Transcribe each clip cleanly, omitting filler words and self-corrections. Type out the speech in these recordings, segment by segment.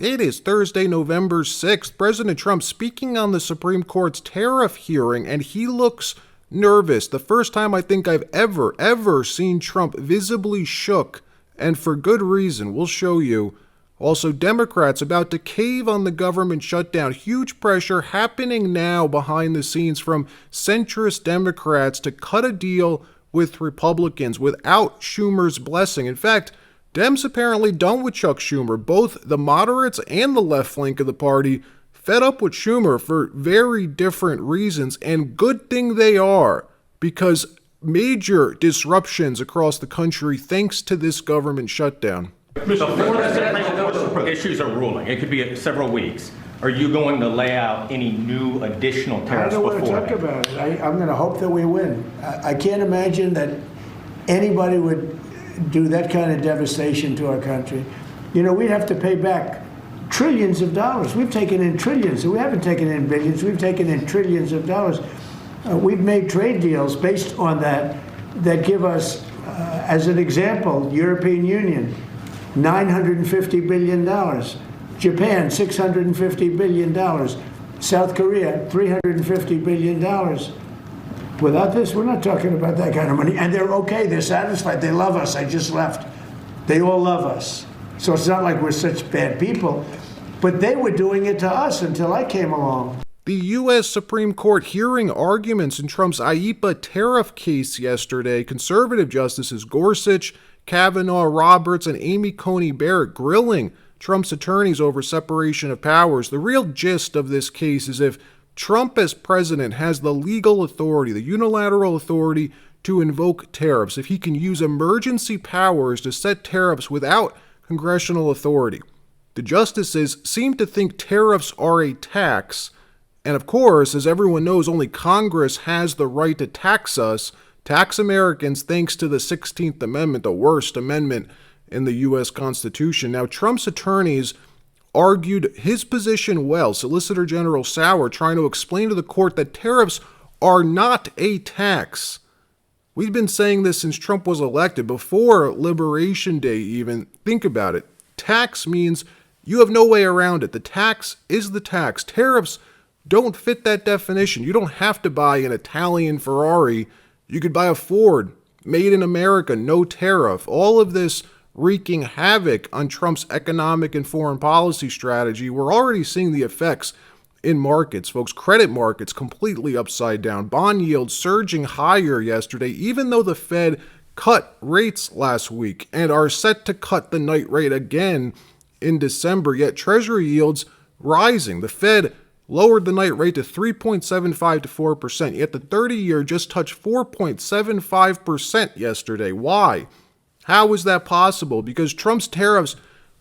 It is Thursday, November 6th. President Trump speaking on the Supreme Court's tariff hearing, and he looks nervous. The first time I think I've ever seen Trump visibly shook, and for good reason. We'll show you. Also, Democrats about to cave on the government shutdown. Huge pressure happening now behind the scenes from centrist Democrats to cut a deal with Republicans without Schumer's blessing. In fact, Dems apparently done with Chuck Schumer. Both the moderates and the left flank of the party fed up with Schumer for very different reasons, and good thing they are, because major disruptions across the country thanks to this government shutdown. Before the Supreme Court issues a ruling, it could be several weeks. Are you going to lay out any new additional tariffs before? I don't want to talk about it. I'm going to hope that we win. I can't imagine that anybody would do that kind of devastation to our country. You know, we'd have to pay back trillions of dollars. We've taken in trillions. We haven't taken in billions. We've taken in trillions of dollars. We've made trade deals based on that give us, as an example, European Union, $950 billion. Japan, $650 billion. South Korea, $350 billion. Without this, we're not talking about that kind of money. And they're okay. They're satisfied. They love us. I just left. They all love us. So it's not like we're such bad people. But they were doing it to us until I came along. The U.S. Supreme Court hearing arguments in Trump's IEEPA tariff case yesterday. Conservative justices Gorsuch, Kavanaugh, Roberts, and Amy Coney Barrett grilling Trump's attorneys over separation of powers. The real gist of this case is if Trump as president has the legal authority, the unilateral authority to invoke tariffs, if he can use emergency powers to set tariffs without congressional authority. The justices seem to think tariffs are a tax, and of course, as everyone knows, only Congress has the right to tax us, tax Americans, thanks to the 16th Amendment, the worst amendment in the U.S. Constitution. Now, Trump's attorneys argued his position well. Solicitor General Sauer trying to explain to the court that tariffs are not a tax. We've been saying this since Trump was elected, before Liberation Day even. Think about it. Tax means you have no way around it. The tax is the tax. Tariffs don't fit that definition. You don't have to buy an Italian Ferrari. You could buy a Ford, made in America, no tariff. All of this wreaking havoc on Trump's economic and foreign policy strategy. We're already seeing the effects in markets, folks. Credit markets completely upside down. Bond yields surging higher yesterday, even though the Fed cut rates last week and are set to cut the night rate again in December, yet Treasury yields rising. The Fed lowered the night rate to 3.75 to 4%, yet the 30-year just touched 4.75% yesterday. Why? How is that possible? Because Trump's tariffs,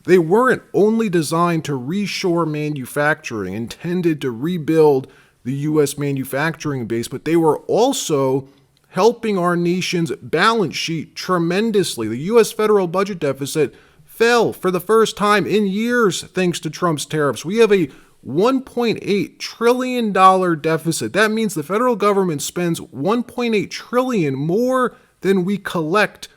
they weren't only designed to reshore manufacturing, intended to rebuild the U.S. manufacturing base, but they were also helping our nation's balance sheet tremendously. The U.S. federal budget deficit fell for the first time in years thanks to Trump's tariffs. We have a $1.8 trillion deficit. That means the federal government spends $1.8 trillion more than we collect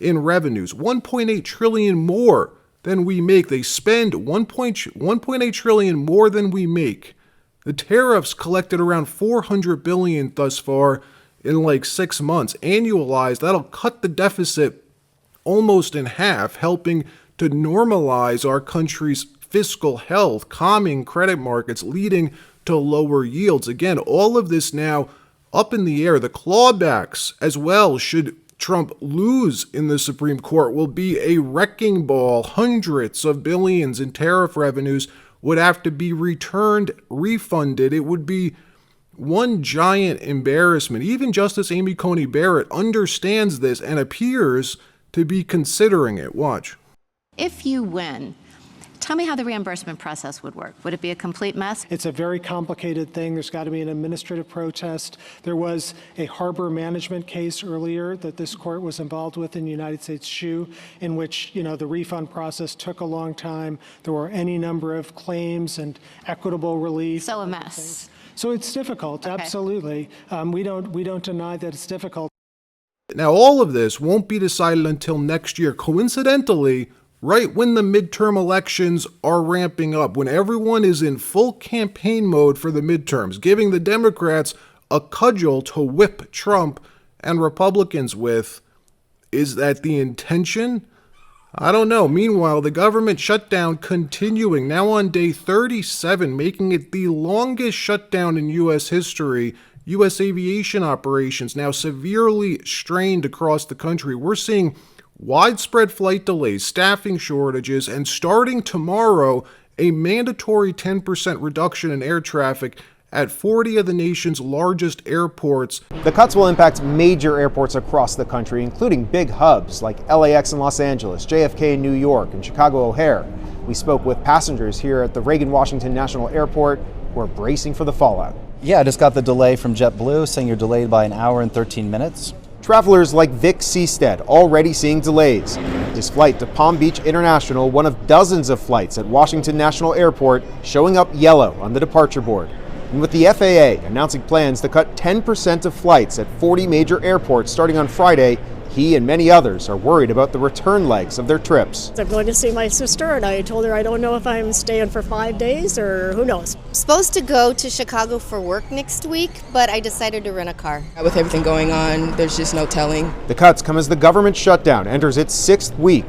in revenues. $1.8 trillion more than we make. They spend $1.8 trillion more than we make. The tariffs collected around $400 billion thus far in like 6 months. Annualized, that'll cut the deficit almost in half, helping to normalize our country's fiscal health, calming credit markets, leading to lower yields. Again, all of this now up in the air. The clawbacks as well, should Trump lose in the Supreme Court, will be a wrecking ball. Hundreds of billions in tariff revenues would have to be returned, refunded. It would be one giant embarrassment. Even Justice Amy Coney Barrett understands this and appears to be considering it. Watch. If you win, tell me how the reimbursement process would work. Would it be a complete mess? It's a very complicated thing. There's got to be an administrative protest. There was a harbor management case earlier that this court was involved with in the United States Shoe, in which, the refund process took a long time. There were any number of claims and equitable relief. So a mess. So it's difficult, okay. Absolutely. We don't deny that it's difficult. Now, all of this won't be decided until next year. Coincidentally, right when the midterm elections are ramping up, when everyone is in full campaign mode for the midterms, giving the Democrats a cudgel to whip Trump and Republicans with. Is that the intention? I don't know. Meanwhile, the government shutdown continuing, now on day 37, making it the longest shutdown in U.S. history. U.S. aviation operations now severely strained across the country. We're seeing widespread flight delays, staffing shortages, and starting tomorrow, a mandatory 10% reduction in air traffic at 40 of the nation's largest airports. The cuts will impact major airports across the country, including big hubs like LAX in Los Angeles, JFK in New York, and Chicago O'Hare. We spoke with passengers here at the Reagan-Washington National Airport who are bracing for the fallout. Yeah, I just got the delay from JetBlue saying you're delayed by an hour and 13 minutes. Travelers like Vic Seastead already seeing delays. His flight to Palm Beach International, one of dozens of flights at Washington National Airport, showing up yellow on the departure board. And with the FAA announcing plans to cut 10% of flights at 40 major airports starting on Friday, he and many others are worried about the return legs of their trips. I'm going to see my sister, and I told her I don't know if I'm staying for 5 days or who knows. Supposed to go to Chicago for work next week, but I decided to rent a car. With everything going on, there's just no telling. The cuts come as the government shutdown enters its 6th week.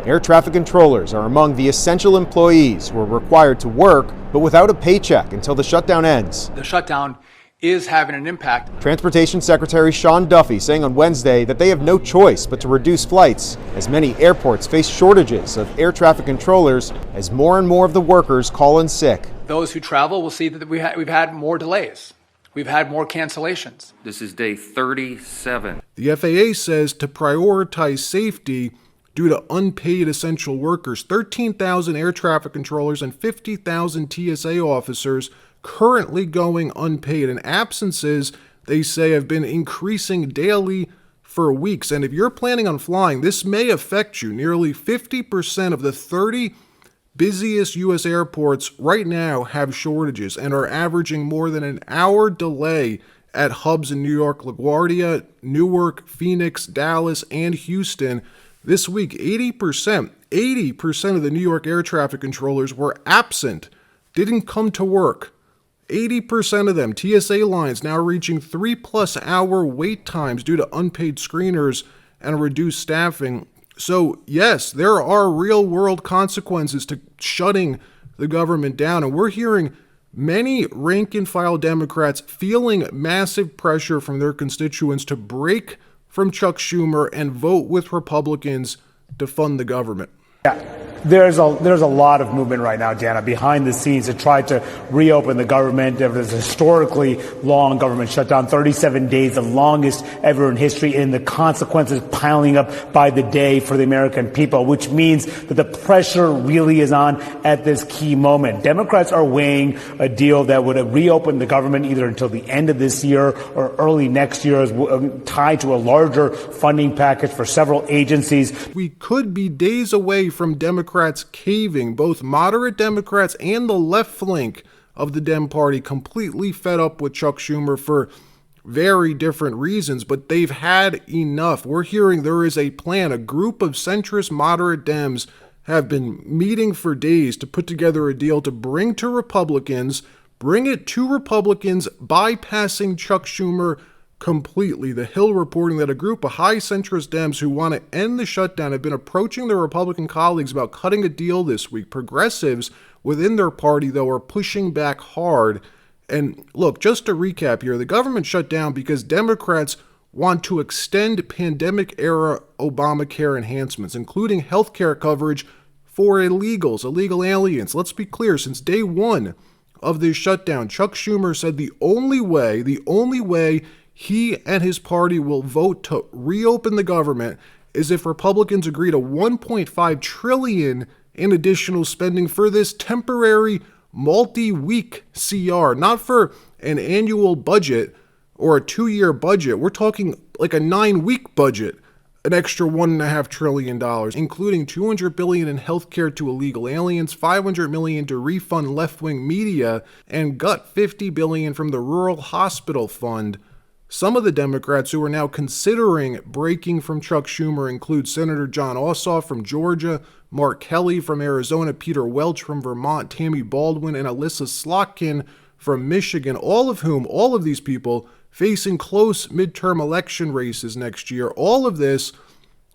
Air traffic controllers are among the essential employees who are required to work, but without a paycheck until the shutdown ends. The shutdown is having an impact. Transportation Secretary Sean Duffy saying on Wednesday that they have no choice but to reduce flights as many airports face shortages of air traffic controllers as more and more of the workers call in sick. Those who travel will see that we've had more delays. We've had more cancellations. This is day 37. The FAA says to prioritize safety due to unpaid essential workers, 13,000 air traffic controllers and 50,000 TSA officers currently going unpaid. And absences, they say, have been increasing daily for weeks. And if you're planning on flying, this may affect you. Nearly 50% of the 30 busiest U.S. airports right now have shortages and are averaging more than an hour delay at hubs in New York, LaGuardia, Newark, Phoenix, Dallas, and Houston. This week, 80% of the New York air traffic controllers were absent, didn't come to work. 80% of them. TSA lines now reaching 3+ hour wait times due to unpaid screeners and reduced staffing. So yes, there are real world consequences to shutting the government down. And we're hearing many rank and file Democrats feeling massive pressure from their constituents to break from Chuck Schumer and vote with Republicans to fund the government. Yeah. There's a lot of movement right now, Dana, behind the scenes to try to reopen the government. There was a historically long government shutdown, 37 days, the longest ever in history, and the consequences piling up by the day for the American people, which means that the pressure really is on at this key moment. Democrats are weighing a deal that would reopen the government either until the end of this year or early next year, tied to a larger funding package for several agencies. We could be days away from Democrats caving, both moderate Democrats and the left flank of the Dem Party, completely fed up with Chuck Schumer for very different reasons, but they've had enough. We're hearing there is a plan. A group of centrist moderate Dems have been meeting for days to put together a deal to bring it to Republicans, bypassing Chuck Schumer completely. The Hill reporting that a group of high centrist Dems who want to end the shutdown have been approaching their Republican colleagues about cutting a deal this week. Progressives within their party, though, are pushing back hard. And look, just to recap here, the government shut down because Democrats want to extend pandemic-era Obamacare enhancements, including health care coverage for illegals, illegal aliens. Let's be clear, since day one of this shutdown, Chuck Schumer said the only way he and his party will vote to reopen the government is if Republicans agree to $1.5 trillion in additional spending for this temporary multi-week CR, not for an annual budget or a 2-year budget. We're talking like a 9-week budget, an extra $1.5 trillion, including $200 billion in healthcare to illegal aliens, $500 million to refund left-wing media, and gut $50 billion from the Rural Hospital Fund Some of the Democrats who are now considering breaking from Chuck Schumer include Senator John Ossoff from Georgia, Mark Kelly from Arizona, Peter Welch from Vermont, Tammy Baldwin, and Alyssa Slotkin from Michigan, all of these people facing close midterm election races next year. All of this,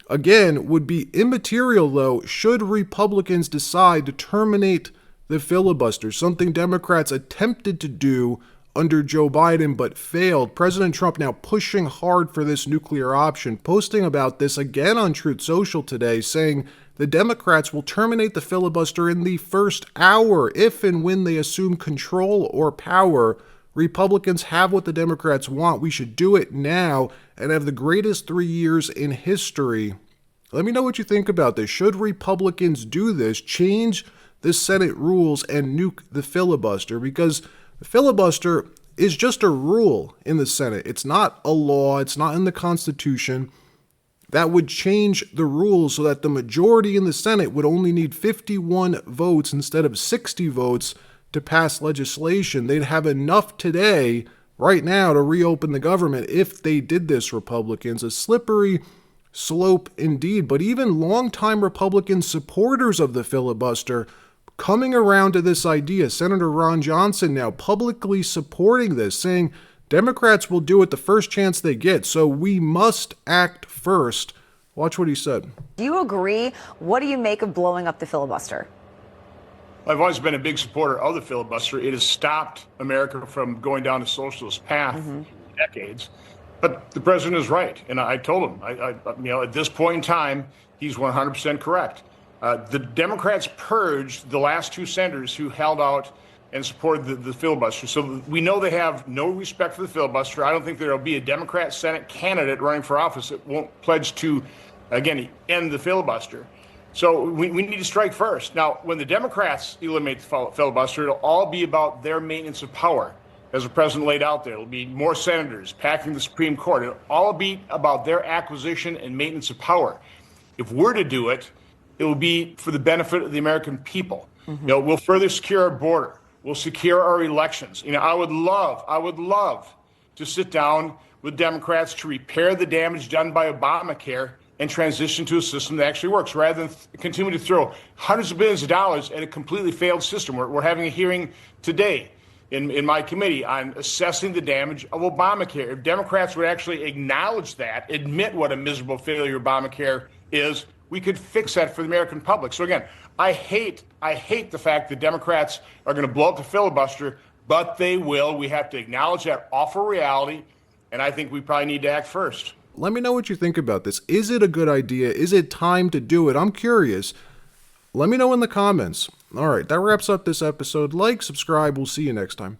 again, would be immaterial, though, should Republicans decide to terminate the filibuster, something Democrats attempted to do under Joe Biden but failed. President Trump now pushing hard for this nuclear option, posting about this again on Truth Social today, saying the Democrats will terminate the filibuster in the first hour if and when they assume control or power. Republicans have what the Democrats want. We should do it now and have the greatest 3 years in history. Let me know what you think about this. Should Republicans do this, change the Senate rules and nuke the filibuster? Because the filibuster is just a rule in the Senate. It's not a law. It's not in the Constitution. That would change the rules so that the majority in the Senate would only need 51 votes instead of 60 votes to pass legislation. They'd have enough today, right now, to reopen the government if they did this, Republicans. A slippery slope indeed. But even longtime Republican supporters of the filibuster coming around to this idea. Senator Ron Johnson now publicly supporting this, saying Democrats will do it the first chance they get, so we must act first. Watch what he said. Do you agree? What do you make of blowing up the filibuster? I've always been a big supporter of the filibuster. It has stopped America from going down a socialist path for decades. But the president is right, and I told him, at this point in time, he's 100% correct. The Democrats purged the last two senators who held out and supported the filibuster. So we know they have no respect for the filibuster. I don't think there will be a Democrat Senate candidate running for office that won't pledge to, again, end the filibuster. So we need to strike first. Now, when the Democrats eliminate the filibuster, it'll all be about their maintenance of power, as the president laid out there. It'll be more senators packing the Supreme Court. It'll all be about their acquisition and maintenance of power. If we're to do it, it will be for the benefit of the American people. We'll further secure our border. We'll secure our elections. I would love to sit down with Democrats to repair the damage done by Obamacare and transition to a system that actually works, rather than continue to throw hundreds of billions of dollars at a completely failed system. We're having a hearing today in my committee on assessing the damage of Obamacare. If Democrats would actually acknowledge that, admit what a miserable failure Obamacare is, we could fix that for the American public. So again, I hate the fact that Democrats are going to blow up the filibuster, but they will. We have to acknowledge that awful reality, and I think we probably need to act first. Let me know what you think about this. Is it a good idea? Is it time to do it? I'm curious. Let me know in the comments. All right, that wraps up this episode. Like, subscribe. We'll see you next time.